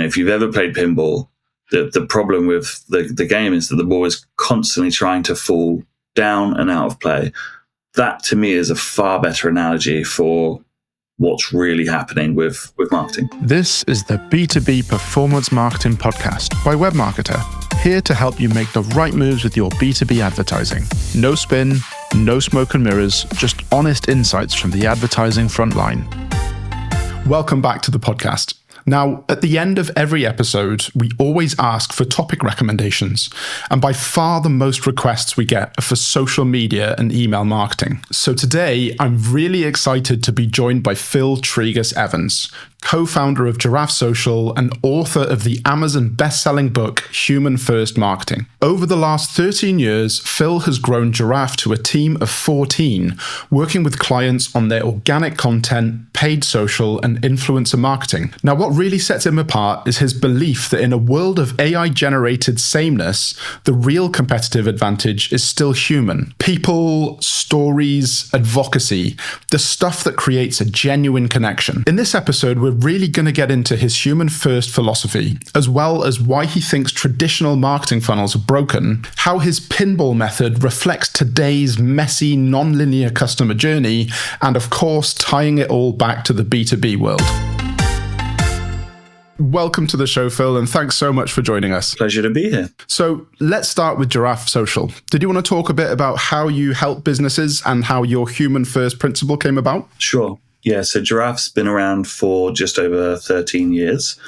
if you've ever played pinball, the problem with the game is that the ball is constantly trying to fall down and out of play. That to me is a far better analogy for what's really happening with marketing. This is the B2B Performance Marketing Podcast by Webmarketer, here to help you make the right moves with your B2B advertising. No spin, no smoke and mirrors, just honest insights from the advertising front line. Welcome back to the podcast. Now, at the end of every episode, we always ask for topic recommendations, and by far the most requests we get are for social media and email marketing. So today, I'm really excited to be joined by Phil Treagus-Evans, co-founder of Giraffe Social and author of the Amazon best-selling book, Human First Marketing. Over the last 13 years, Phil has grown Giraffe to a team of 14, working with clients on their organic content, paid social, and influencer marketing. Now, what really sets him apart is his belief that in a world of AI-generated sameness, the real competitive advantage is still human. People, stories, advocacy, the stuff that creates a genuine connection. In this episode, we're really going to get into his human-first philosophy, as well as why he thinks traditional marketing funnels are broken, how his Pinball Method reflects today's messy, non-linear customer journey, and of course, tying it all back to the B2B world. Welcome to the show, Phil, and thanks so much for joining us. Pleasure to be here. So let's start with Giraffe Social. Did you want to talk a bit about how you help businesses and how your human-first principle came about? Sure. Yeah, so Giraffe's been around for just over 13 years,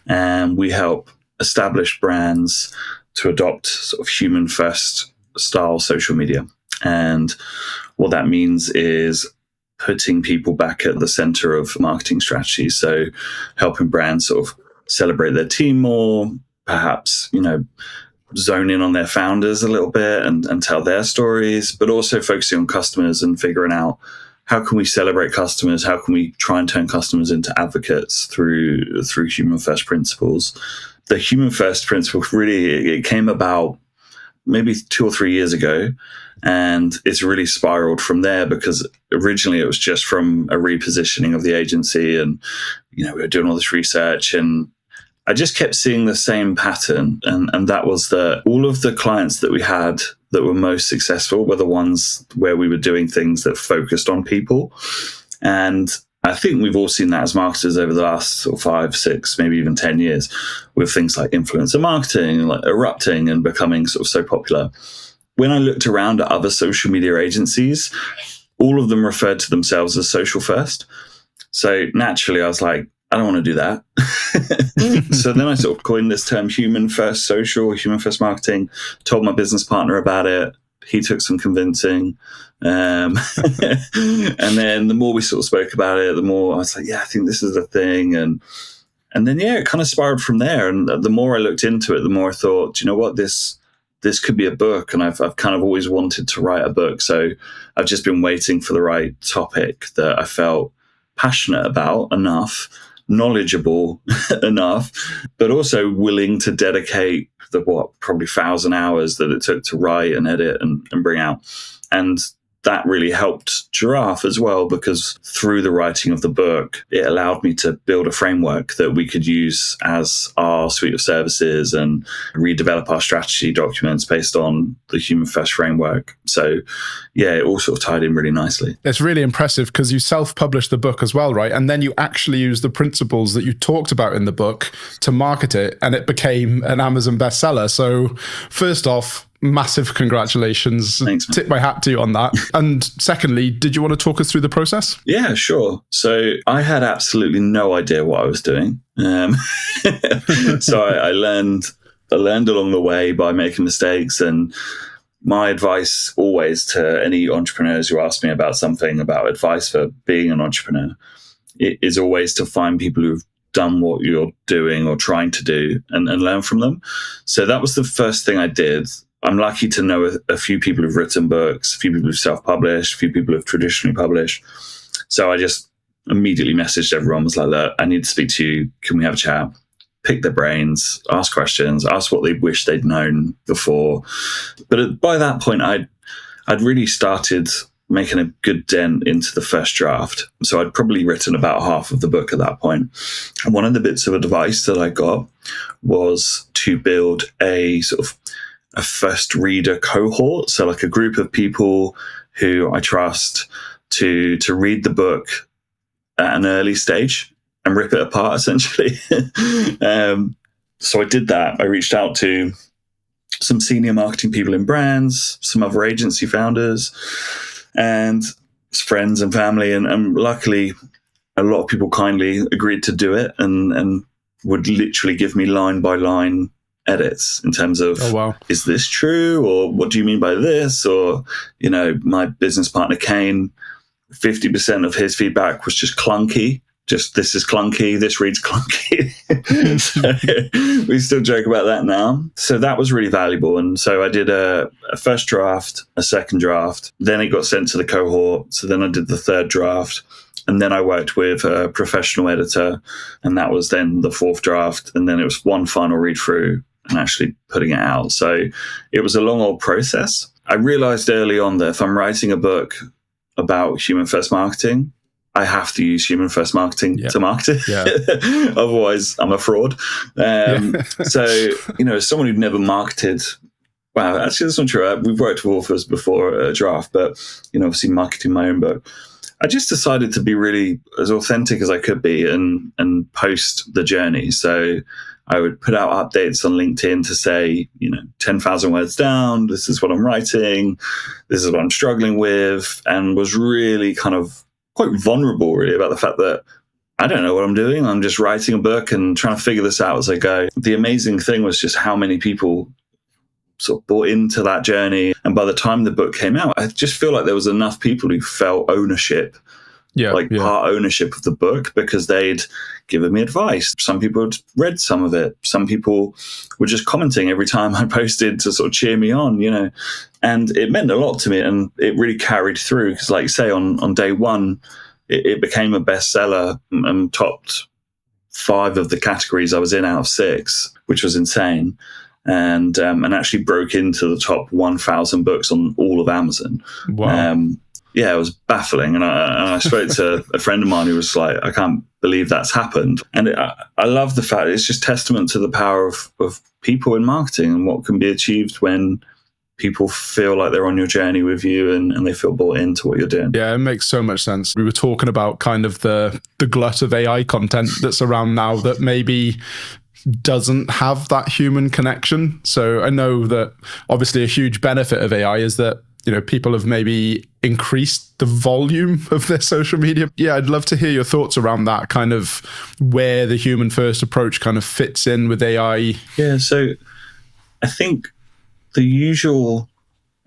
and we help established brands to adopt sort of human-first style social media. And what that means is putting people back at the center of marketing strategy. So helping brands sort of celebrate their team more, perhaps, zone in on their founders a little bit and tell their stories, but also focusing on customers and figuring out how can we celebrate customers? How can we try and turn customers into advocates through human first principles? The human first principle really, it came about maybe 2 or 3 years ago, and it's really spiraled from there because originally it was just from a repositioning of the agency, and we were doing all this research, and I just kept seeing the same pattern, and that was that all of the clients that we had that were most successful were the ones where we were doing things that focused on people. And I think we've all seen that as marketers over the last sort of 5, 6, maybe even 10 years with things like influencer marketing, like erupting and becoming sort of so popular. When I looked around at other social media agencies, all of them referred to themselves as social first. So naturally I was like, I don't want to do that. So then I sort of coined this term human first social, human first marketing, told my business partner about it. He took some convincing. And then the more we sort of spoke about it, the more I was like, yeah, I think this is a thing. And then, yeah, it kind of spiraled from there. And the more I looked into it, the more I thought, do you know what, this could be a book. And I've kind of always wanted to write a book. So I've just been waiting for the right topic that I felt passionate about enough, knowledgeable enough, but also willing to dedicate probably 1,000 hours that it took to write and edit and bring out. And that really helped Giraffe as well, because through the writing of the book, it allowed me to build a framework that we could use as our suite of services and redevelop our strategy documents based on the Human First framework. So yeah, it all sort of tied in really nicely. It's really impressive because you self-published the book as well, right? And then you actually used the principles that you talked about in the book to market it, and it became an Amazon bestseller. So first off, massive congratulations. Thanks, man. Tip my hat to you on that. And secondly, did you want to talk us through the process? Yeah, sure. So I had absolutely no idea what I was doing. So I learned along the way by making mistakes. And my advice always to any entrepreneurs who ask me about something, about advice for being an entrepreneur, it is always to find people who've done what you're doing or trying to do and learn from them. So that was the first thing I did. I'm lucky to know a few people who've written books, a few people who've self-published, a few people who've traditionally published. So I just immediately messaged everyone, was like, look, I need to speak to you. Can we have a chat? Pick their brains, ask questions, ask what they wish they'd known before. But by that point, I'd really started making a good dent into the first draft. So I'd probably written about half of the book at that point. And one of the bits of advice that I got was to build a sort of a first reader cohort. So like a group of people who I trust to read the book at an early stage and rip it apart, essentially. So I did that. I reached out to some senior marketing people in brands, some other agency founders, and friends and family. And luckily, a lot of people kindly agreed to do it and would literally give me line by line edits in terms of, oh, wow, is this true? Or what do you mean by this? Or, my business partner, Kane, 50% of his feedback was just clunky. Just, this is clunky, this reads clunky. So we still joke about that now. So that was really valuable. And so I did a first draft, a second draft, then it got sent to the cohort. So then I did the third draft. And then I worked with a professional editor, and that was then the fourth draft. And then it was one final read through and actually putting it out. So it was a long old process. I realized early on that if I'm writing a book about human first marketing, I have to use human first marketing to market it. Yeah. Otherwise, I'm a fraud. So, as someone who'd never marketed, wow, actually, that's not true. We've worked with authors before at Giraffe, but, obviously marketing my own book. I just decided to be really as authentic as I could be and post the journey. So I would put out updates on LinkedIn to say, 10,000 words down, this is what I'm writing, this is what I'm struggling with, and was really kind of quite vulnerable, really, about the fact that I don't know what I'm doing. I'm just writing a book and trying to figure this out as I go. The amazing thing was just how many people sort of bought into that journey. And by the time the book came out, I just feel like there was enough people who felt ownership, part ownership of the book, because they'd given me advice. Some people had read some of it. Some people were just commenting every time I posted to sort of cheer me on, and it meant a lot to me, and it really carried through. Because like you say, on day one, it became a bestseller and topped 5 of the categories I was in out of 6, which was insane. And actually broke into the top 1,000 books on all of Amazon. Wow. It was baffling. And I spoke to a friend of mine who was like, I can't believe that's happened. And I love the fact it's just testament to the power of people in marketing and what can be achieved when people feel like they're on your journey with you and they feel bought into what you're doing. Yeah, it makes so much sense. We were talking about kind of the glut of AI content that's around now that maybe doesn't have that human connection. So I know that obviously a huge benefit of AI is that, people have maybe increased the volume of their social media. Yeah, I'd love to hear your thoughts around that, kind of where the human first approach kind of fits in with AI. Yeah, so I think the usual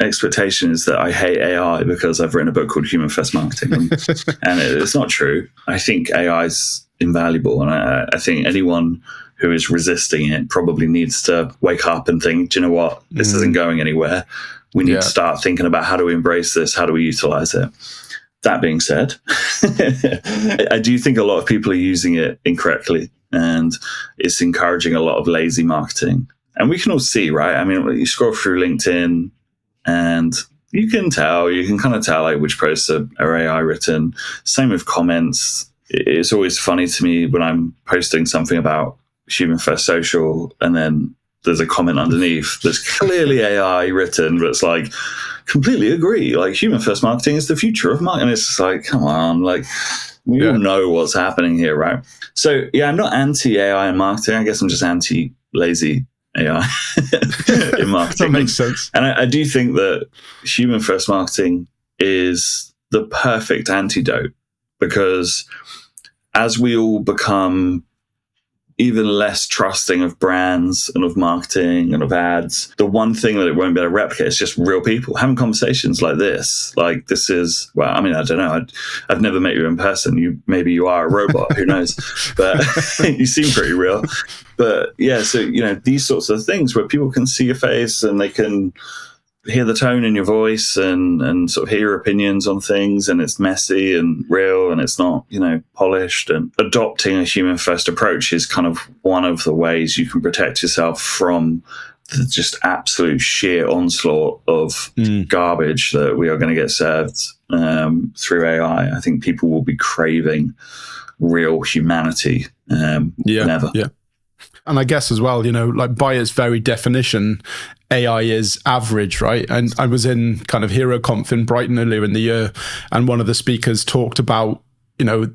expectation is that I hate AI because I've written a book called Human First Marketing. And it's not true. I think AI is invaluable. And I think anyone who is resisting it probably needs to wake up and think, do you know what? This isn't going anywhere. We need to start thinking about how do we embrace this? How do we utilize it? That being said, I do think a lot of people are using it incorrectly, and it's encouraging a lot of lazy marketing. And we can all see, right? I mean, you scroll through LinkedIn and you can kind of tell like which posts are AI written. Same with comments. It's always funny to me when I'm posting something about Human First Social and then there's a comment underneath that's clearly AI written, but it's like, completely agree. Like, human first marketing is the future of marketing. And it's just like, come on, like, we all know what's happening here, right? So, I'm not anti-AI in marketing. I guess I'm just anti-lazy AI in marketing. That makes sense. And I do think that human first marketing is the perfect antidote, because as we all become even less trusting of brands and of marketing and of ads, the one thing that it won't be able to replicate is just real people having conversations like this. Like, this is, well, I mean, I don't know. I've never met you in person. Maybe you are a robot, who knows? But you seem pretty real. But yeah, so, these sorts of things where people can see your face and they can hear the tone in your voice and sort of hear your opinions on things, and it's messy and real and it's not, polished. And adopting a human first approach is kind of one of the ways you can protect yourself from the just absolute sheer onslaught of garbage that we are going to get served through AI. I think people will be craving real humanity than ever. Yeah. And I guess as well, like by its very definition, AI is average, right? And I was in kind of HeroConf in Brighton earlier in the year, and one of the speakers talked about,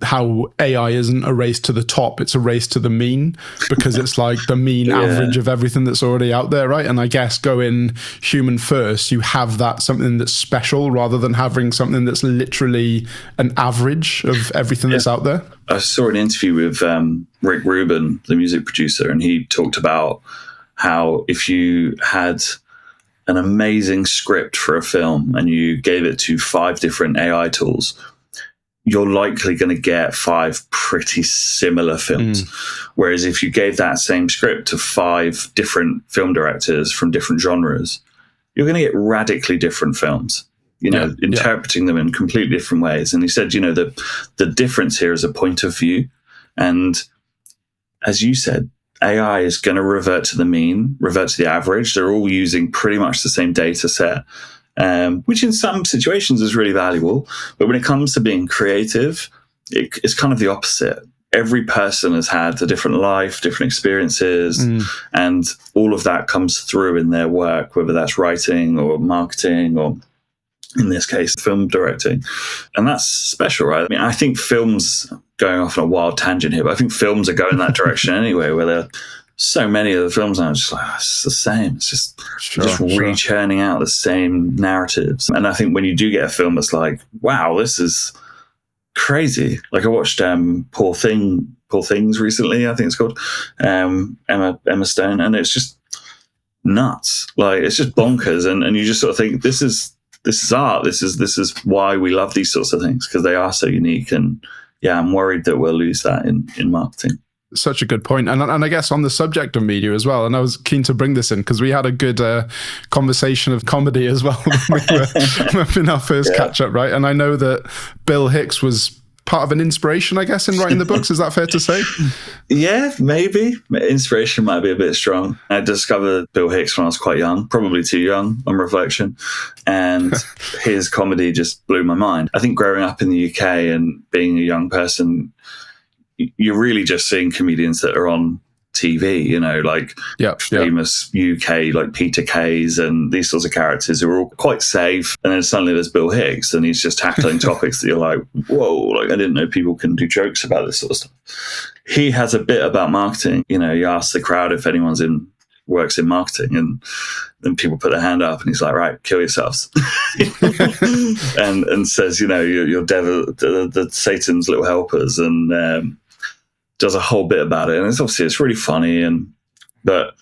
how AI isn't a race to the top, it's a race to the mean, because it's like the mean average of everything that's already out there, right? And I guess going human first, you have that something that's special rather than having something that's literally an average of everything that's out there. I saw an interview with Rick Rubin, the music producer, and he talked about how if you had an amazing script for a film and you gave it to 5 different AI tools, you're likely going to get 5 pretty similar films. Whereas if you gave that same script to 5 different film directors from different genres, you're going to get radically different films, interpreting them in completely different ways. And he said, the difference here is a point of view. And as you said, AI is going to revert to the mean, revert to the average. They're all using pretty much the same data set. Which in some situations is really valuable. But when it comes to being creative, it's kind of the opposite. Every person has had a different life, different experiences, and all of that comes through in their work, whether that's writing or marketing or, in this case, film directing. And that's special, right? I mean, I think films, going off on a wild tangent here, but I think films are going that direction anyway, where they're so many of the films now are just like, it's the same. It's just re-churning out the same narratives. And I think when you do get a film that's like, wow, this is crazy. Like I watched Poor Things recently, I think it's called, Emma Stone, and it's just nuts. Like it's just bonkers. And you just sort of think, this is art. This is why we love these sorts of things, because they are so unique. And yeah, I'm worried that we'll lose that in marketing. Such a good point. And I guess on the subject of media as well, and I was keen to bring this in because we had a good conversation of comedy as well when we were in our first catch up, right? And I know that Bill Hicks was part of an inspiration, I guess, in writing the books. Is that fair to say? Yeah, maybe. Inspiration might be a bit strong. I discovered Bill Hicks when I was quite young, probably too young on reflection. And his comedy just blew my mind. I think growing up in the UK and being a young person, you're really just seeing comedians that are on TV, like famous UK, like Peter Kays and these sorts of characters who are all quite safe. And then suddenly there's Bill Hicks and he's just tackling topics that you're like, whoa, like I didn't know people can do jokes about this sort of stuff. He has a bit about marketing. He asks the crowd if anyone's works in marketing, and then people put their hand up and he's like, right, kill yourselves. and says, you're devil, the Satan's little helpers, and does a whole bit about it. And it's really funny. But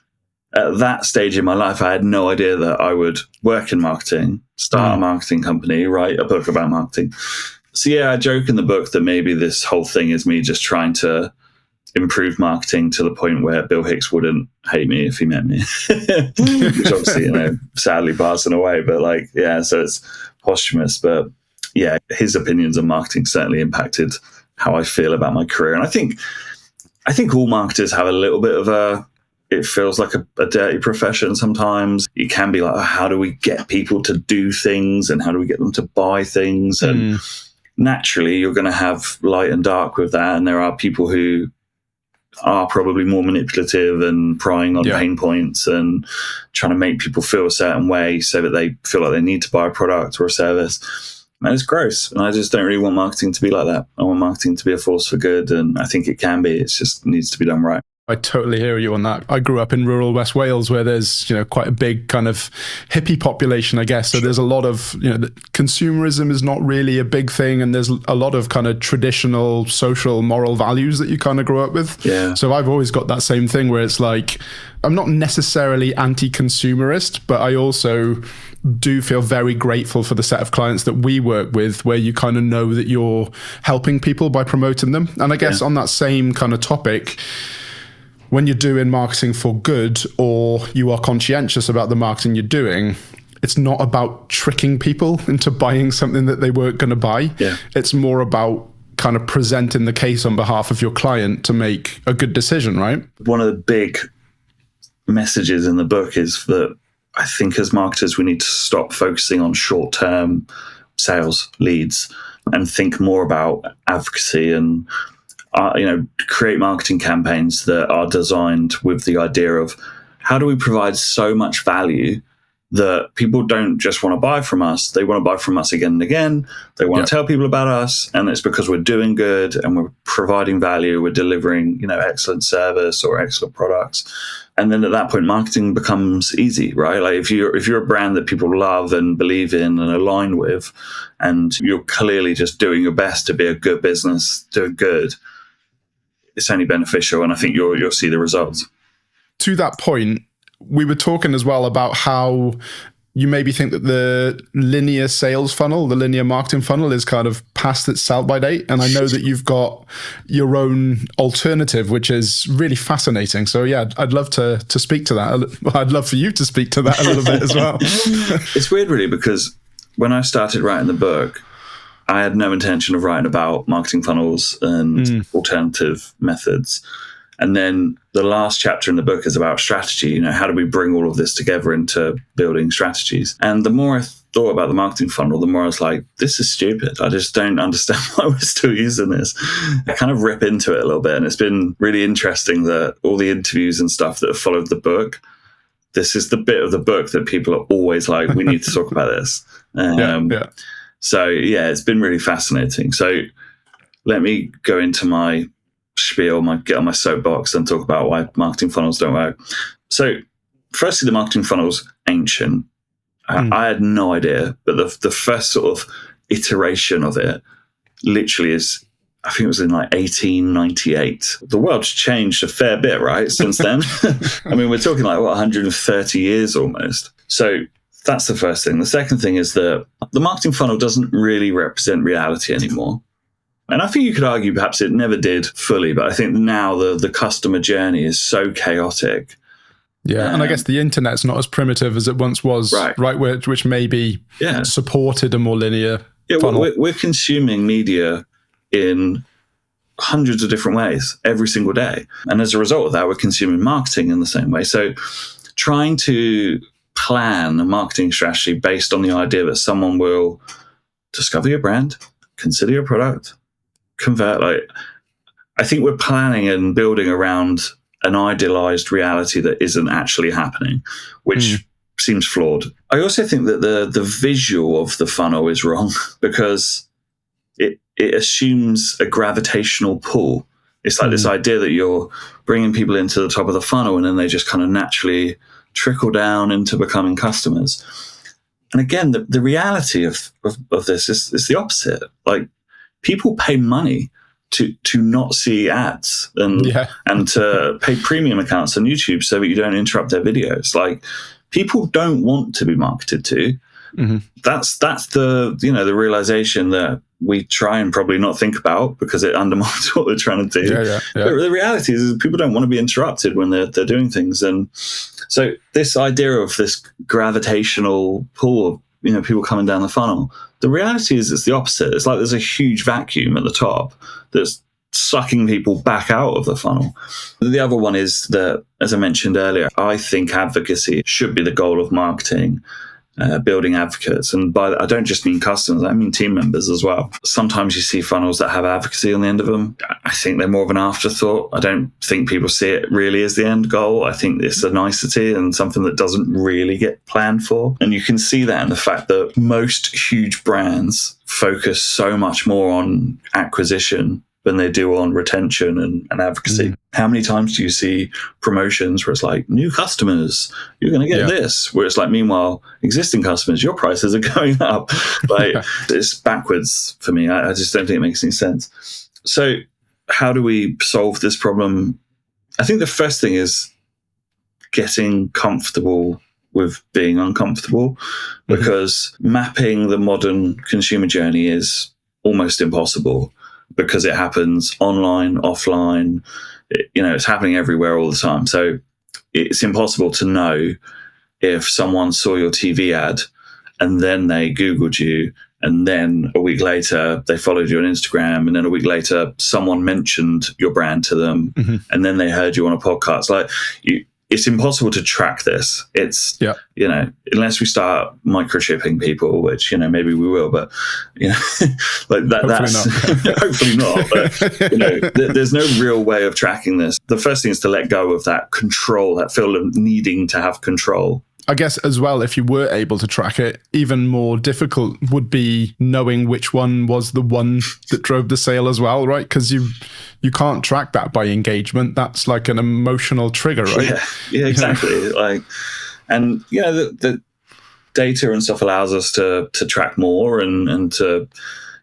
at that stage in my life, I had no idea that I would work in marketing, start a marketing company, write a book about marketing. So yeah, I joke in the book that maybe this whole thing is me just trying to improve marketing to the point where Bill Hicks wouldn't hate me if he met me, which obviously, sadly passing away. But so it's posthumous. But yeah, his opinions on marketing certainly impacted how I feel about my career. And I think all marketers have a little bit of it feels like a dirty profession sometimes. It can be like, how do we get people to do things and how do we get them to buy things? And naturally, you're going to have light and dark with that. And there are people who are probably more manipulative and prying on pain points and trying to make people feel a certain way so that they feel like they need to buy a product or a service. And it's gross. And I just don't really want marketing to be like that. I want marketing to be a force for good. And I think it can be. It just needs to be done right. I totally hear you on that. I grew up in rural West Wales where there's, quite a big kind of hippie population, I guess. So there's a lot of, consumerism is not really a big thing. And there's a lot of kind of traditional social moral values that you kind of grow up with. Yeah. So I've always got that same thing where it's like, I'm not necessarily anti-consumerist, but I also do feel very grateful for the set of clients that we work with, where you kind of know that you're helping people by promoting them. And I guess on that same kind of topic, when you're doing marketing for good or you are conscientious about the marketing you're doing, it's not about tricking people into buying something that they weren't going to buy. Yeah. It's more about kind of presenting the case on behalf of your client to make a good decision, right? One of the big messages in the book is that I think as marketers, we need to stop focusing on short-term sales leads and think more about advocacy and, create marketing campaigns that are designed with the idea of how do we provide so much value that people don't just want to buy from us, they want to buy from us again and again. They want to tell people about us, and it's because we're doing good and we're providing value, we're delivering, excellent service or excellent products. And then at that point, marketing becomes easy, right? Like if you're a brand that people love and believe in and align with, and you're clearly just doing your best to be a good business, doing good, it's only beneficial. And I think you'll see the results. To that point, we were talking as well about how you maybe think that the linear sales funnel, the linear marketing funnel is kind of past its sell-by date. And I know that you've got your own alternative, which is really fascinating. So yeah, I'd love to speak to that. I'd love for you to speak to that a little bit as well. It's weird really, because when I started writing the book, I had no intention of writing about marketing funnels and alternative methods. And then the last chapter in the book is about strategy. How do we bring all of this together into building strategies? And the more I thought about the marketing funnel, the more I was like, this is stupid. I just don't understand why we're still using this. I kind of rip into it a little bit. And it's been really interesting that all the interviews and stuff that have followed the book, this is the bit of the book that people are always like, we need to talk about this. So yeah, it's been really fascinating. So let me go into my spiel, get on my soapbox and talk about why marketing funnels don't work. So firstly, the marketing funnel's ancient. I had no idea, but the first sort of iteration of it literally is, I think it was in like 1898. The world's changed a fair bit, right, since then. I mean, we're talking like, 130 years almost. So that's the first thing. The second thing is that the marketing funnel doesn't really represent reality anymore. And I think you could argue perhaps it never did fully, but I think now the customer journey is so chaotic. Yeah, and I guess the internet's not as primitive as it once was, right? Which maybe supported a more linear funnel. We're consuming media in hundreds of different ways every single day. And as a result of that, we're consuming marketing in the same way. So trying to plan a marketing strategy based on the idea that someone will discover your brand, consider your product, convert, I think we're planning and building around an idealized reality that isn't actually happening, which seems flawed. I also think that the visual of the funnel is wrong because it assumes a gravitational pull. It's like this idea that you're bringing people into the top of the funnel and then they just kind of naturally trickle down into becoming customers. And again, the reality of this is the opposite. Like, people pay money to not see ads and to pay premium accounts on YouTube so that you don't interrupt their videos. Like, people don't want to be marketed to. That's the the realization that we try and probably not think about because it undermines what we're trying to do. But the reality is people don't want to be interrupted when they're doing things. And so this idea of this gravitational pull of people coming down the funnel, the reality is it's the opposite. It's like there's a huge vacuum at the top that's sucking people back out of the funnel. The other one is that, as I mentioned earlier, I think advocacy should be the goal of marketing. Building advocates. And by that, I don't just mean customers, I mean team members as well. Sometimes you see funnels that have advocacy on the end of them. I think they're more of an afterthought. I don't think people see it really as the end goal. I think it's a nicety and something that doesn't really get planned for. And you can see that in the fact that most huge brands focus so much more on acquisition than they do on retention and advocacy. How many times do you see promotions where it's like, new customers, you're going to get this, where it's like, meanwhile, existing customers, your prices are going up. It's backwards for me. I just don't think it makes any sense. So how do we solve this problem? I think the first thing is getting comfortable with being uncomfortable, because mapping the modern consumer journey is almost impossible. Because it happens online, offline, it's happening everywhere all the time. So it's impossible to know if someone saw your TV ad and then they Googled you, and then a week later they followed you on Instagram, and then a week later someone mentioned your brand to them, and then they heard you on a podcast. Like, it's impossible to track this. It's, unless we start microchipping people, which, maybe we will, but, like that's hopefully not. But, there's no real way of tracking this. The first thing is to let go of that control, that feel of needing to have control. I guess as well, if you were able to track it, even more difficult would be knowing which one was the one that drove the sale as well, right? Because you can't track that by engagement. That's like an emotional trigger, right? Yeah, exactly. The data and stuff allows us to track more and to,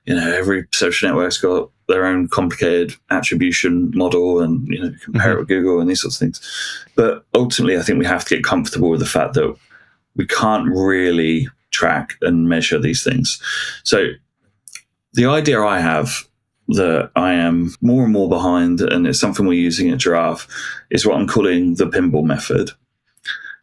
every social network's got their own complicated attribution model and, compare it with Google and these sorts of things. But ultimately, I think we have to get comfortable with the fact that we can't really track and measure these things. So the idea I have that I am more and more behind, and it's something we're using at Giraffe, is what I'm calling the Pinball Method.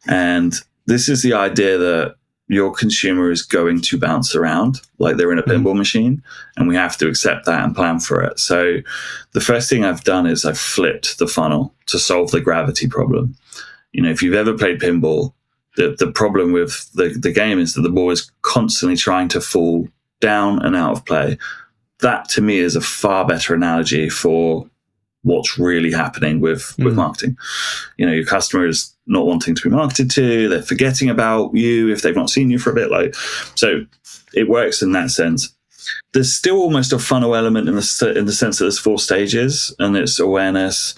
And this is the idea that your consumer is going to bounce around like they're in a pinball machine, and we have to accept that and plan for it. So the first thing I've done is I've flipped the funnel to solve the gravity problem. If you've ever played pinball, the problem with the game is that the ball is constantly trying to fall down and out of play. That to me is a far better analogy for what's really happening with marketing. Your customer is not wanting to be marketed to, they're forgetting about you if they've not seen you for a bit. So it works in that sense. There's still almost a funnel element in the sense that there's 4 stages, and it's awareness.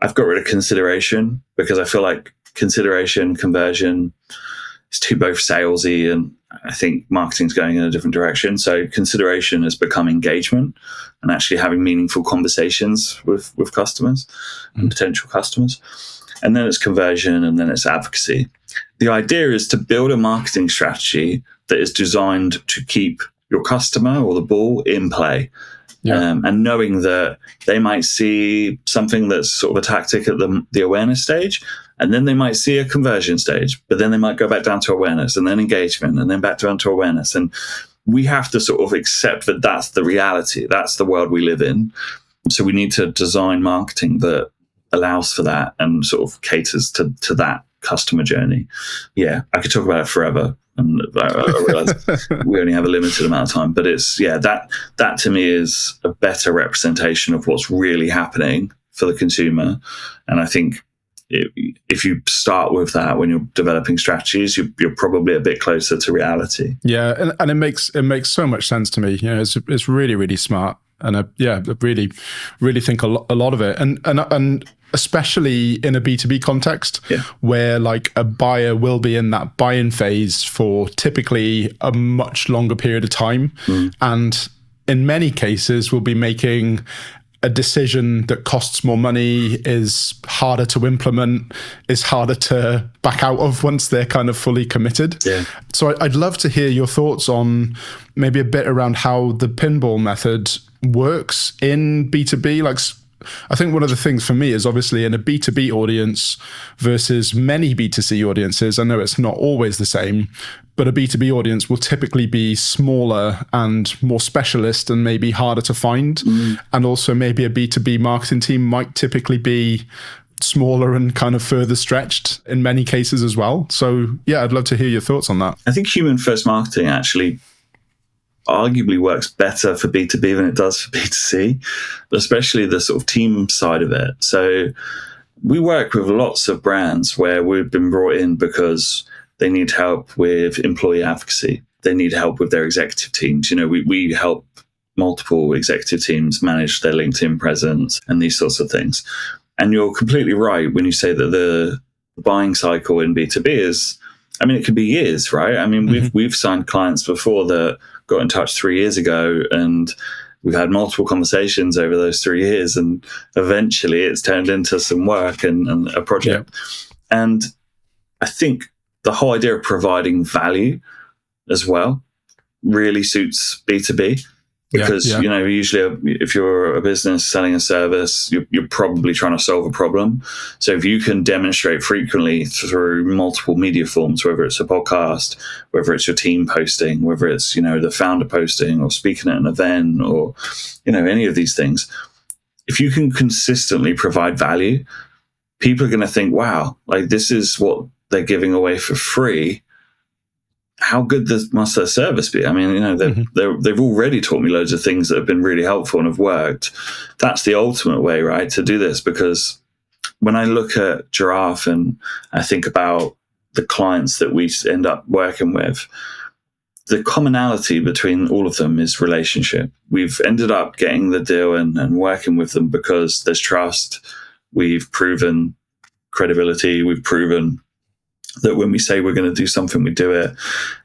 I've got rid of consideration because I feel like consideration, conversion is too both salesy, and I think marketing's going in a different direction. So consideration has become engagement and actually having meaningful conversations with customers and potential customers. And then it's conversion, and then it's advocacy. The idea is to build a marketing strategy that is designed to keep your customer or the ball in play. And knowing that they might see something that's sort of a tactic at the awareness stage, and then they might see a conversion stage, but then they might go back down to awareness and then engagement and then back down to awareness. And we have to sort of accept that that's the reality. That's the world we live in. So we need to design marketing that allows for that and sort of caters to that customer journey. Yeah, I could talk about it forever. And I realize we only have a limited amount of time, but it's, that to me is a better representation of what's really happening for the consumer. And I think if you start with that when you're developing strategies, you're probably a bit closer to reality. Yeah, and it makes so much sense to me. It's really, really smart. And I really think a lot of it. And especially in a B2B context, where like a buyer will be in that buy-in phase for typically a much longer period of time. And in many cases will be making a decision that costs more money, is harder to implement, is harder to back out of once they're kind of fully committed. So I'd love to hear your thoughts on maybe a bit around how the Pinball Method works in B2B. Like, I think one of the things for me is obviously in a B2B audience versus many B2C audiences, I know it's not always the same, but a B2B audience will typically be smaller and more specialist and maybe harder to find. And also maybe a B2B marketing team might typically be smaller and kind of further stretched in many cases as well. So yeah, I'd love to hear your thoughts on that. I think human first marketing actually arguably works better for B2B than it does for B2C, especially the sort of team side of it. So we work with lots of brands where we've been brought in because they need help with employee advocacy. They need help with their executive teams. We help multiple executive teams manage their LinkedIn presence and these sorts of things. And you're completely right when you say that the buying cycle in B2B is, it can be years, right? We've signed clients before that got in touch 3 years ago, and we've had multiple conversations over those 3 years, and eventually it's turned into some work and a project. And I think the whole idea of providing value as well really suits B2B. Because, usually if you're a business selling a service, you're probably trying to solve a problem. So if you can demonstrate frequently through multiple media forms, whether it's a podcast, whether it's your team posting, whether it's, the founder posting or speaking at an event or, any of these things, if you can consistently provide value, people are going to think, wow, like this is what they're giving away for free. How good must their service be? I mean, they've already taught me loads of things that have been really helpful and have worked. That's the ultimate way, right, to do this. Because when I look at Giraffe and I think about the clients that we end up working with, the commonality between all of them is relationship. We've ended up getting the deal and working with them because there's trust. We've proven credibility. We've proven that when we say we're going to do something, we do it,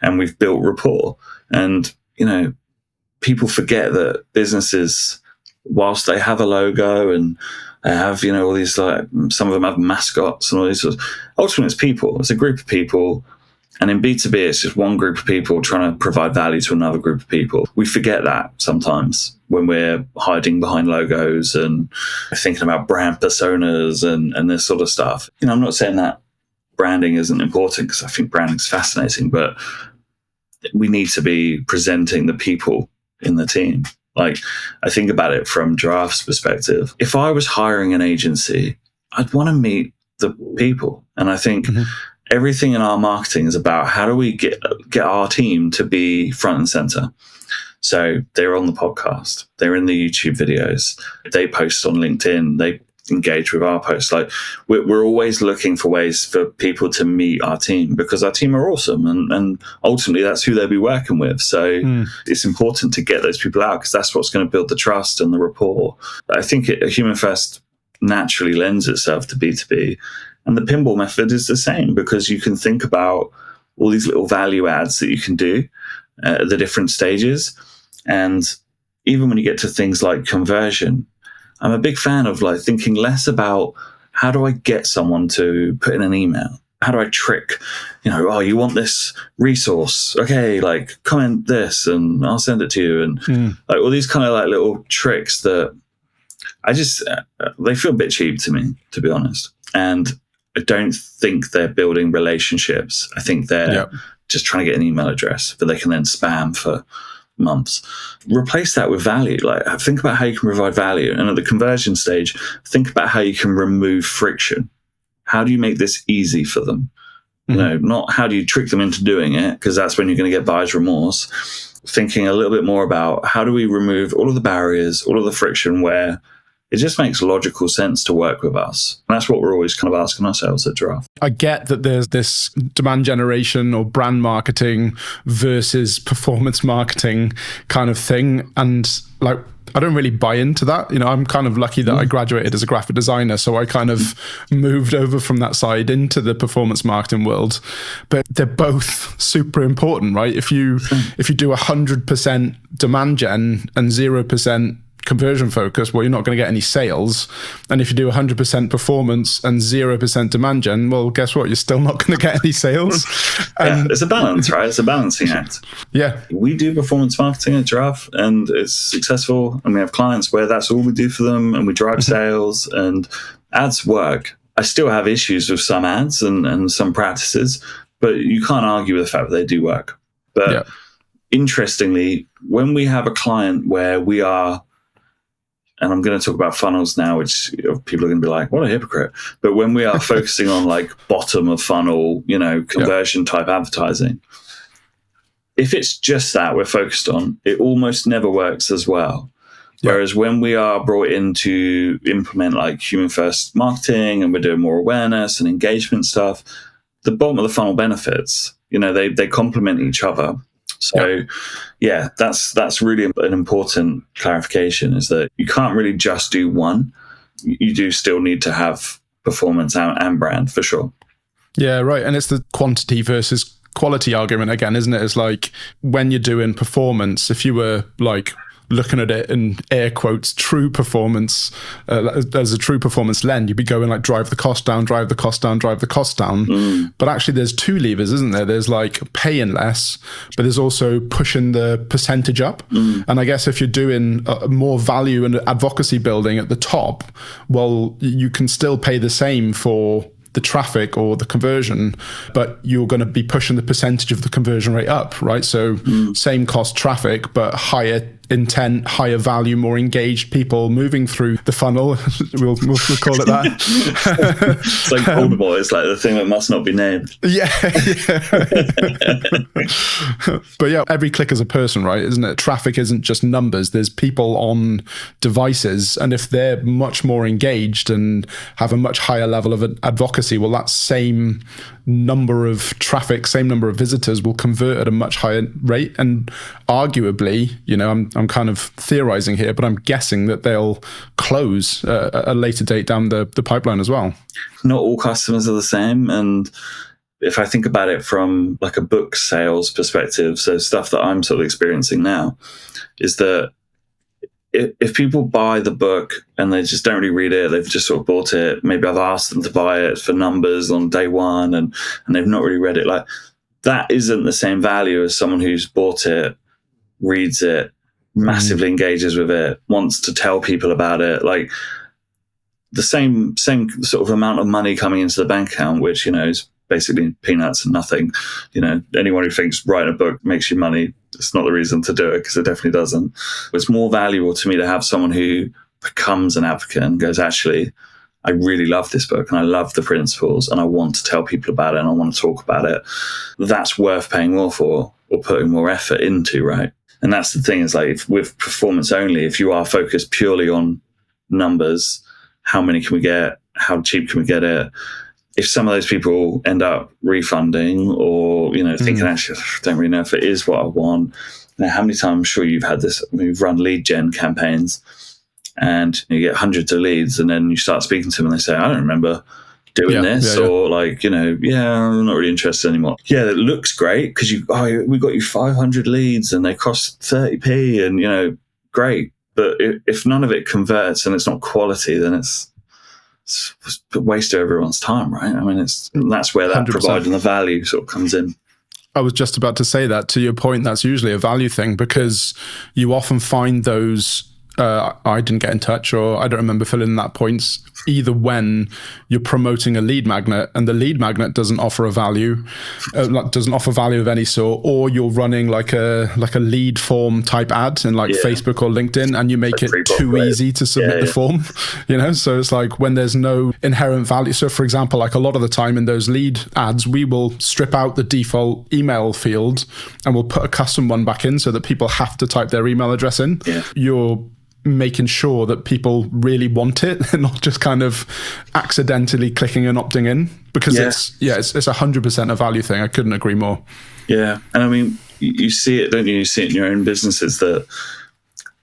and we've built rapport. And, people forget that businesses, whilst they have a logo and they have, all these, like, some of them have mascots and all these sorts, ultimately it's people. It's a group of people. And in B2B, it's just one group of people trying to provide value to another group of people. We forget that sometimes when we're hiding behind logos and thinking about brand personas and this sort of stuff. I'm not saying that branding isn't important, because I think branding's fascinating, but we need to be presenting the people in the team. Like, I think about it from Giraffe's perspective. If I was hiring an agency, I'd want to meet the people. And I think everything in our marketing is about how do we get our team to be front and center. So they're on the podcast, they're in the YouTube videos, they post on LinkedIn, they engage with our posts. Like, we're always looking for ways for people to meet our team, because our team are awesome, and ultimately that's who they'll be working with. So it's important to get those people out, because that's what's going to build the trust and the rapport. I think a Human First naturally lends itself to B2B, and the Pinball Method is the same, because you can think about all these little value adds that you can do at the different stages. And even when you get to things like conversion, I'm a big fan of, like, thinking less about how do I get someone to put in an email? How do I trick, oh, you want this resource? Okay, like, comment this and I'll send it to you. And like all these kind of like little tricks that I just, they feel a bit cheap to me, to be honest. And I don't think they're building relationships. I think they're just trying to get an email address that they can then spam for months. Replace that with value. Like, think about how you can provide value. And at the conversion stage, think about how you can remove friction. How do you make this easy for them? Not how do you trick them into doing it, because that's when you're going to get buyer's remorse. Thinking a little bit more about how do we remove all of the barriers, all of the friction where it just makes logical sense to work with us. And that's what we're always kind of asking ourselves at Giraffe. I get that there's this demand generation or brand marketing versus performance marketing kind of thing. And like, I don't really buy into that. I'm kind of lucky that I graduated as a graphic designer. So I kind of moved over from that side into the performance marketing world. But they're both super important, right? If you do 100% demand gen and 0% conversion focus, well, you're not going to get any sales. And if you do 100% performance and 0% demand gen, well, guess what? You're still not going to get any sales. It's a balance, right? It's a balancing act. Yeah. We do performance marketing at Giraffe, and it's successful. And we have clients where that's all we do for them, and we drive sales, and ads work. I still have issues with some ads and some practices, but you can't argue with the fact that they do work. But interestingly, when we have a client where we are, and I'm going to talk about funnels now, which people are going to be like, what a hypocrite. But when we are focusing on like bottom of funnel, conversion type advertising, if it's just that we're focused on, it almost never works as well. Whereas when we are brought in to implement like human first marketing and we're doing more awareness and engagement stuff, the bottom of the funnel benefits, they complement each other. So that's really an important clarification, is that you can't really just do one. You do still need to have performance and brand for sure. Yeah, right. And it's the quantity versus quality argument again, isn't it? It's like when you're doing performance, if you were like looking at it in air quotes, true performance, as a true performance lens, you'd be going like drive the cost down, drive the cost down, drive the cost down. But actually there's two levers, isn't there? There's like paying less, but there's also pushing the percentage up. And I guess if you're doing more value and advocacy building at the top, well, you can still pay the same for the traffic or the conversion, but you're going to be pushing the percentage of the conversion rate up, right? So same cost traffic, but higher intent, higher value, more engaged people moving through the funnel. we'll call it that. It's like Voldemort. It's like the thing that must not be named. Yeah. But yeah, every click is a person, right? Isn't it? Traffic isn't just numbers. There's people on devices. And if they're much more engaged and have a much higher level of advocacy, well, that same number of traffic, same number of visitors will convert at a much higher rate. And arguably, I'm kind of theorizing here, but I'm guessing that they'll close at a later date down the pipeline as well. Not all customers are the same. And if I think about it from like a book sales perspective, so stuff that I'm sort of experiencing now is that if people buy the book and they just don't really read it, they've just sort of bought it, maybe I've asked them to buy it for numbers on day one and they've not really read it, like that isn't the same value as someone who's bought it, reads it, massively engages with it, wants to tell people about it. Like the same sort of amount of money coming into the bank account, which, is basically peanuts and nothing. Anyone who thinks writing a book makes you money, it's not the reason to do it, because it definitely doesn't. It's more valuable to me to have someone who becomes an advocate and goes, actually, I really love this book and I love the principles and I want to tell people about it and I want to talk about it. That's worth paying more for or putting more effort into, right? And that's the thing, is like with performance only, if you are focused purely on numbers, how many can we get? How cheap can we get it? If some of those people end up refunding or, thinking, actually, I don't really know if it is what I want. How many times, I'm sure you've had this, we've run lead gen campaigns and you get hundreds of leads and then you start speaking to them and they say, I don't remember doing this. Or like, I'm not really interested anymore. Yeah, it looks great because we got you 500 leads and they cost 30p and, great. But if none of it converts and it's not quality, then it's a waste of everyone's time, right? I mean, that's where that 100%. Providing the value sort of comes in. I was just about to say that. To your point, that's usually a value thing because you often find those, I didn't get in touch or I don't remember filling in that points, either when you're promoting a lead magnet and the lead magnet doesn't offer a value, doesn't offer value of any sort, or you're running like a lead form type ad in Facebook or LinkedIn and you make it too easy to submit the form, so it's like when there's no inherent value. So for example, like a lot of the time in those lead ads, we will strip out the default email field and we'll put a custom one back in so that people have to type their email address in. You're making sure that people really want it and not just kind of accidentally clicking and opting in, because it's 100% a value thing. I couldn't agree more. Yeah. And I mean, you see it, don't you? You see it in your own businesses that,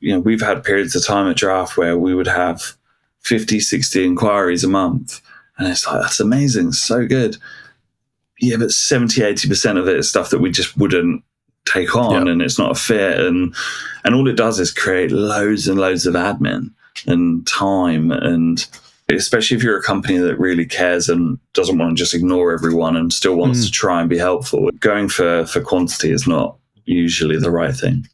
we've had periods of time at Giraffe where we would have 50, 60 inquiries a month. And it's like, that's amazing. So good. Yeah. But 70, 80% of it is stuff that we just wouldn't take on and it's not a fit. And all it does is create loads and loads of admin and time. And especially if you're a company that really cares and doesn't want to just ignore everyone and still wants to try and be helpful, going for quantity is not usually the right thing.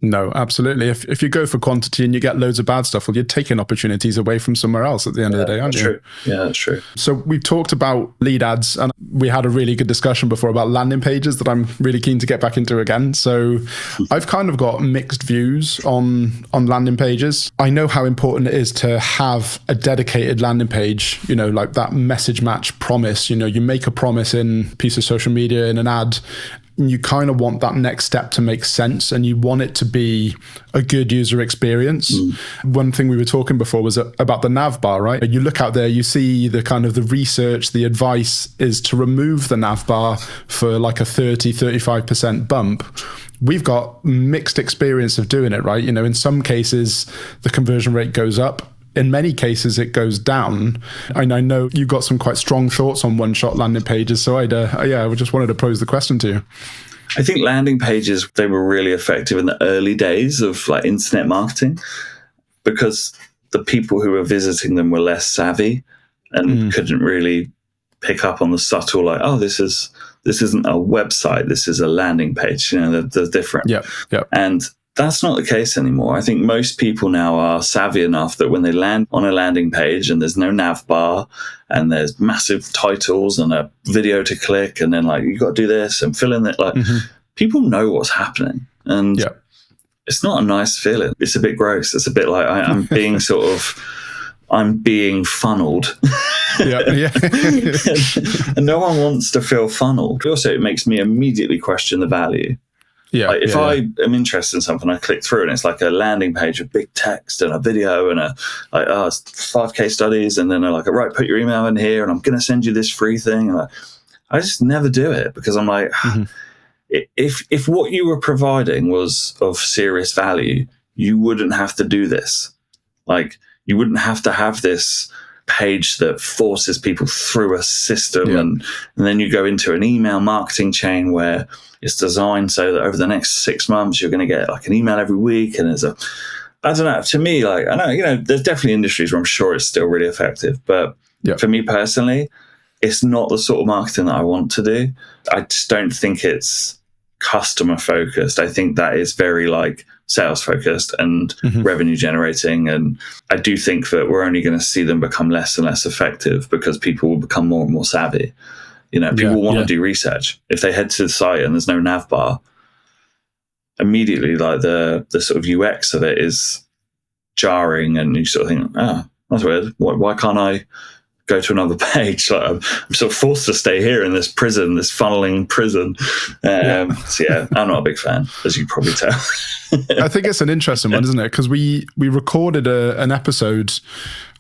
No, absolutely. If you go for quantity and you get loads of bad stuff, well, you're taking opportunities away from somewhere else at the end of the day, aren't you? True. Yeah, that's true. So we've talked about lead ads and we had a really good discussion before about landing pages that I'm really keen to get back into again. So I've kind of got mixed views on landing pages. I know how important it is to have a dedicated landing page, like that message match promise. You make a promise in a piece of social media, in an ad, you kind of want that next step to make sense and you want it to be a good user experience. One thing we were talking before was about the nav bar, right? You look out there, you see the kind of the research, the advice is to remove the nav bar for like a 30, 35% bump. We've got mixed experience of doing it, right? In some cases, the conversion rate goes up. In many cases, it goes down. And I know you've got some quite strong thoughts on one-shot landing pages. So I just wanted to pose the question to you. I think landing pages, they were really effective in the early days of like internet marketing because the people who were visiting them were less savvy and couldn't really pick up on the subtle, like, oh, this isn't a website, this is a landing page. They're different. Yeah. And that's not the case anymore. I think most people now are savvy enough that when they land on a landing page and there's no nav bar and there's massive titles and a video to click and then like, you got to do this and fill in it. Like people know what's happening. And it's not a nice feeling. It's a bit gross. It's a bit like I'm being I'm being funneled. Yeah. And no one wants to feel funneled. Also, it makes me immediately question the value. Yeah. Like if I am interested in something, I click through and it's like a landing page with big text and a video and it's 5 case studies. And then they're like, right, put your email in here and I'm going to send you this free thing. And I just never do it because I'm like, if what you were providing was of serious value, you wouldn't have to do this. Like, you wouldn't have to have this page that forces people through a system. And then you go into an email marketing chain where it's designed so that over the next 6 months, you're going to get like an email every week. And I don't know, to me, like, I know, there's definitely industries where I'm sure it's still really effective. But for me personally, it's not the sort of marketing that I want to do. I just don't think it's customer focused. I think that is very like sales focused and revenue generating. And I do think that we're only going to see them become less and less effective because people will become more and more savvy. People want to do research. If they head to the site and there's no nav bar, immediately like the sort of UX of it is jarring, and you sort of think, that's weird. Why can't I go to another page? Like I'm sort of forced to stay here in this prison, this funneling prison. So I'm not a big fan, as you probably tell. I think it's an interesting one, isn't it? Because we recorded an episode.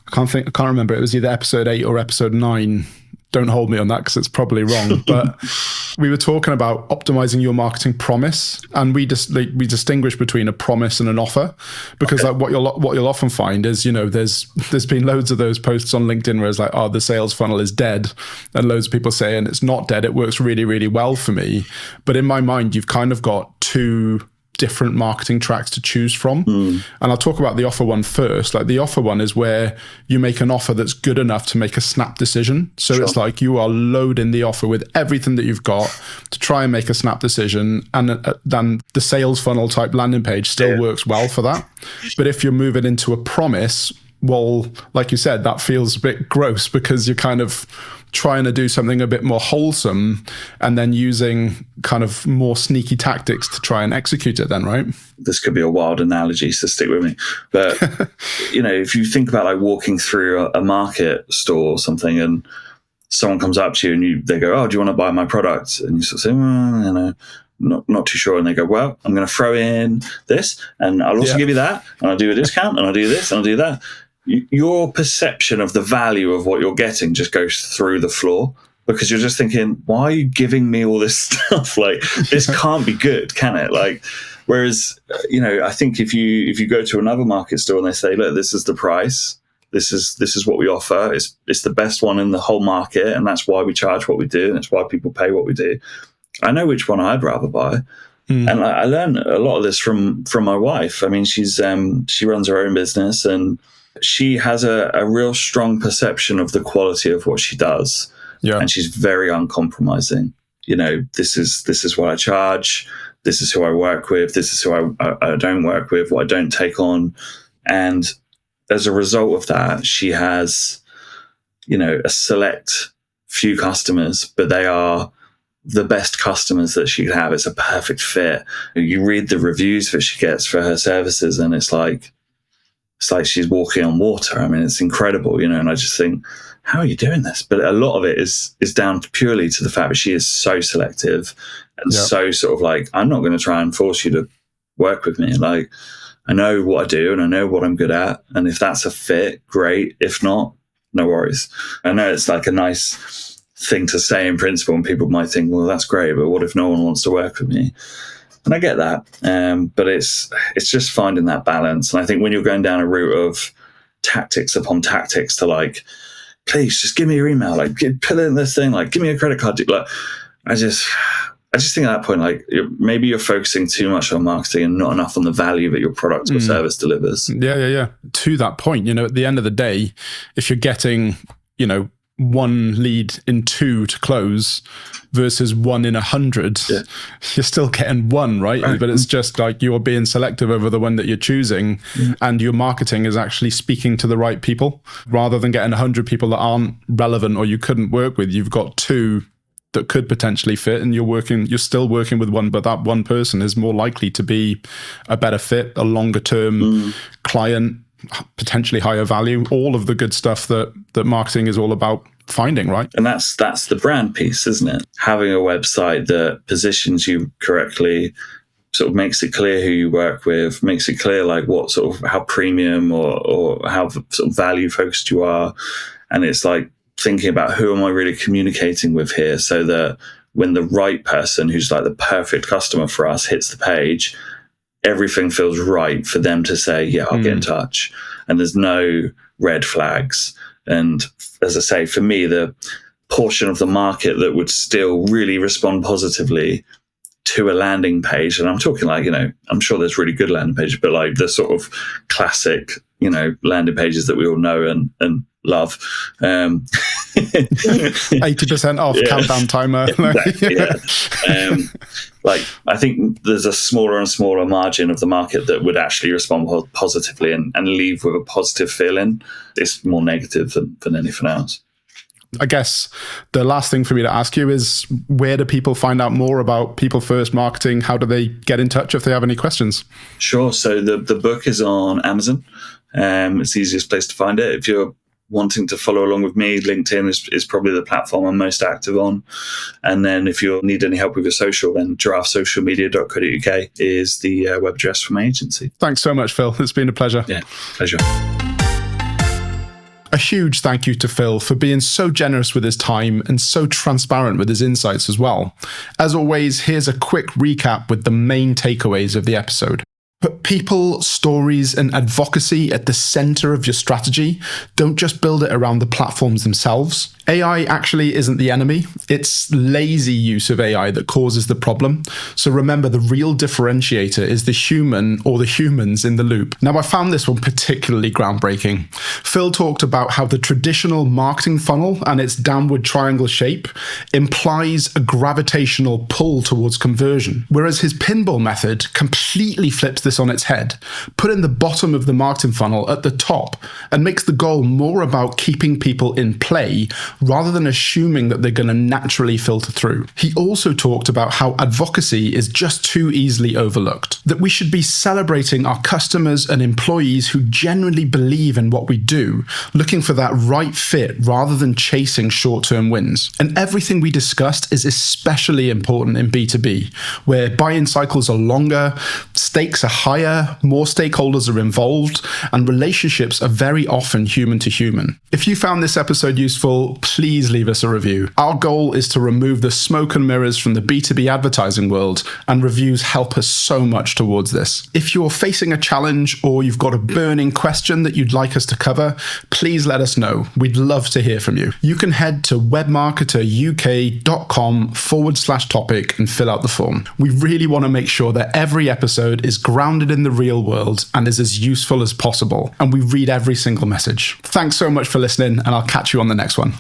I can't remember. It was either episode 8 or episode 9. Don't hold me on that because it's probably wrong. But we were talking about optimizing your marketing promise, and we distinguish between a promise and an offer, because like what you'll often find is, there's been loads of those posts on LinkedIn where it's like, the sales funnel is dead, and loads of people saying it's not dead. It works really, really well for me. But in my mind, you've kind of got 2 different marketing tracks to choose from. And I'll talk about the offer one first. Like the offer one is where you make an offer that's good enough to make a snap decision. So it's like you are loading the offer with everything that you've got to try and make a snap decision. And then the sales funnel type landing page still works well for that. But if you're moving into a promise, well, like you said, that feels a bit gross because you're kind of trying to do something a bit more wholesome and then using kind of more sneaky tactics to try and execute it then, right? This could be a wild analogy, so stick with me. But, if you think about like walking through a market store or something and someone comes up to you and they go, do you want to buy my product? And you sort of say, not too sure. And they go, well, I'm going to throw in this and I'll also give you that. And I'll do a discount and I'll do this and I'll do that. Your perception of the value of what you're getting just goes through the floor because you're just thinking, why are you giving me all this stuff? Like, this can't be good, can it? Like, whereas, I think if you go to another market store and they say, look, this is the price, this is what we offer, it's the best one in the whole market, and that's why we charge what we do, and it's why people pay what we do. I know which one I'd rather buy. And I learned a lot of this from my wife. I mean, she runs her own business and she has a real strong perception of the quality of what she does. And she's very uncompromising. This is what I charge. This is who I work with. This is who I don't work with, what I don't take on. And as a result of that, she has, a select few customers, but they are the best customers that she could have. It's a perfect fit. You read the reviews that she gets for her services and it's like she's walking on water. I mean, it's incredible, and I just think, how are you doing this? But a lot of it is down purely to the fact that she is so selective and so sort of like, I'm not going to try and force you to work with me. Like, I know what I do and I know what I'm good at. And if that's a fit, great. If not, no worries. I know it's like a nice thing to say in principle, and people might think, well, that's great, but what if no one wants to work with me? And I get that, but it's just finding that balance. And I think when you're going down a route of tactics upon tactics to like, please just give me your email, like put in this thing, like give me a credit card. Like, I just think at that point, like maybe you're focusing too much on marketing and not enough on the value that your product or service delivers. Yeah. To that point, at the end of the day, if you're getting, 1 lead in 2 to close versus 1 in 100, you're still getting 1, right? But it's just like you're being selective over the one that you're choosing, and your marketing is actually speaking to the right people rather than getting 100 people that aren't relevant or you couldn't work with. You've got 2 that could potentially fit, and you're still working with one, but that one person is more likely to be a better fit, a longer term client, potentially higher value, all of the good stuff that marketing is all about finding, right? And that's the brand piece, isn't it? Having a website that positions you correctly, sort of makes it clear who you work with, makes it clear like what sort of, how premium or how sort of value focused you are. And it's like thinking about who am I really communicating with here, so that when the right person who's like the perfect customer for us hits the page, everything feels right for them to say, yeah, I'll get in touch. And there's no red flags. And as I say, for me, the portion of the market that would still really respond positively to a landing page, and I'm talking like, I'm sure there's really good landing pages, but like the sort of classic, landing pages that we all know and love. 80% off countdown timer. Exactly, yeah. Like, I think there's a smaller and smaller margin of the market that would actually respond positively and leave with a positive feeling. It's more negative than anything else. I guess the last thing for me to ask you is, where do people find out more about People First Marketing? How do they get in touch if they have any questions? Sure. So the book is on Amazon. It's the easiest place to find it. If you're wanting to follow along with me, LinkedIn is probably the platform I'm most active on. And then if you need any help with your social, then giraffesocialmedia.co.uk is the web address for my agency. Thanks so much, Phil. It's been a pleasure. Yeah, pleasure. A huge thank you to Phil for being so generous with his time and so transparent with his insights as well. As always, here's a quick recap with the main takeaways of the episode. Put people, stories, and advocacy at the center of your strategy. Don't just build it around the platforms themselves. AI actually isn't the enemy. It's lazy use of AI that causes the problem. So remember, the real differentiator is the human or the humans in the loop. Now, I found this one particularly groundbreaking. Phil talked about how the traditional marketing funnel and its downward triangle shape implies a gravitational pull towards conversion, whereas his pinball method completely flips this on its head, putting the bottom of the marketing funnel at the top, and makes the goal more about keeping people in play rather than assuming that they're going to naturally filter through. He also talked about how advocacy is just too easily overlooked, that we should be celebrating our customers and employees who genuinely believe in what we do, looking for that right fit rather than chasing short-term wins. And everything we discussed is especially important in B2B, where buy-in cycles are longer, stakes are higher, more stakeholders are involved, and relationships are very often human to human. If you found this episode useful, please leave us a review. Our goal is to remove the smoke and mirrors from the B2B advertising world, and reviews help us so much towards this. If you're facing a challenge or you've got a burning question that you'd like us to cover, please let us know. We'd love to hear from you. You can head to webmarketeruk.com/topic and fill out the form. We really want to make sure that every episode is grounded in the real world and is as useful as possible, and we read every single message. Thanks so much for listening, and I'll catch you on the next one.